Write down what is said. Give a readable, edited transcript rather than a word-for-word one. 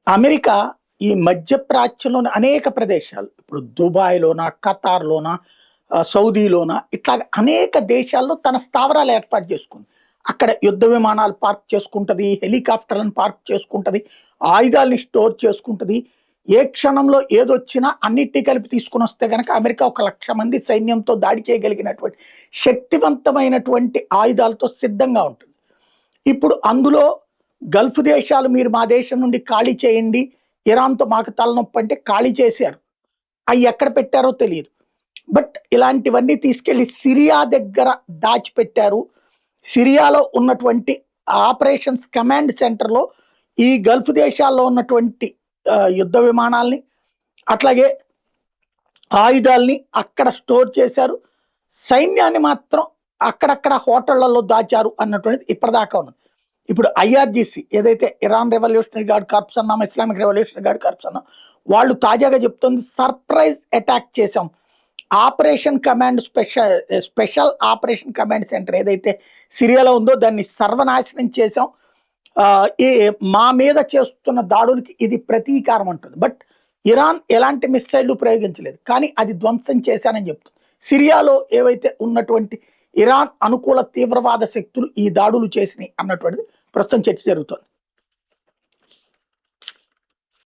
America ఈ మధ్యప్రాచ్యంలోని అనేక ప్రదేశాలు ఇప్పుడు దుబాయ్‌లోన, ఖతార్‌లోన, సౌదీలోన ఇట్లాగ అనేక దేశాల్లో తన స్థావరాలు ఏర్పాటు చేసుకుంది. అక్కడ యుద్ధ విమానాలు పార్క్ చేసుకుంటది, హెలికాప్టర్‌లను పార్క్ చేసుకుంటది, ఆయుధాల్ని స్టోర్ చేసుకుంటది. ఏ క్షణంలో ఏదొచ్చినా అన్నిటిని కలిపి తీసుకొనొస్తే గనక అమెరికా ఒక 1,00,000 మంది సైన్యంతో దాడి చేయగలిగినటువంటి శక్తివంతమైనటువంటి ఆయుధాలతో సిద్ధంగా ఉంటుంది. ఇప్పుడు అందులో గల్ఫ్ దేశాలు మీరు మా దేశం నుండి ఖాళీ చేయండి. ఇరాన్‌తో మాకు తలనొప్పి అంటే ఖాళీ చేశారు. అయి ఎక్కడ పెట్టారో తెలీదు. బట్ ఇలాంటివన్నీ తీసుకెళ్ళి సిరియా దగ్గర దాచిపెట్టారు. సిరియాలో ఉన్నటువంటి ఆపరేషన్స్ కమాండ్ సెంటర్‌లో ఈ గల్ఫ్ దేశాల్లో ఉన్నటువంటి యుద్ధ విమానాల్ని, అట్లాగే ఆయుధాల్ని అక్కడ స్టోర్ చేశారు. సైన్యాన్ని మాత్రం అక్కడక్కడ హోటళ్లలో దాచారు అన్నటువంటిది ఇప్పటిదాకా ఉన్నది. ఇప్పుడు ఐఆర్‌జీసీ ఏదైతే ఇరాన్ రెవల్యూషనరీ గార్డ్ కార్ప్స్ అన్నామో, ఇస్లామిక్ రెవల్యూషనరీ గార్డ్ కార్ప్స్ అన్నాం, వాళ్ళు తాజాగా చెప్తుంది సర్ప్రైజ్ అటాక్ చేశాం. Operation command special operation command centre ఏదైతే సిరియాలో ఉందో దాన్ని సర్వనాశనం చేశాం. ఈ మా మీద చేస్తున్న దాడులకి ఇది ప్రతీకారం అంటుంది. బట్ ఇరాన్ ఎలాంటి మిస్సైళ్లు ప్రయోగించలేదు. కానీ అది ధ్వంసం చేశానని చెప్తుంది. సిరియాలో ఏవైతే ఉన్నటువంటి ఇరాన్ అనుకూల తీవ్రవాద శక్తులు ఈ దాడులు చేసినాయి అన్నటువంటిది ప్రస్తుతం చర్చ జరుగుతోంది.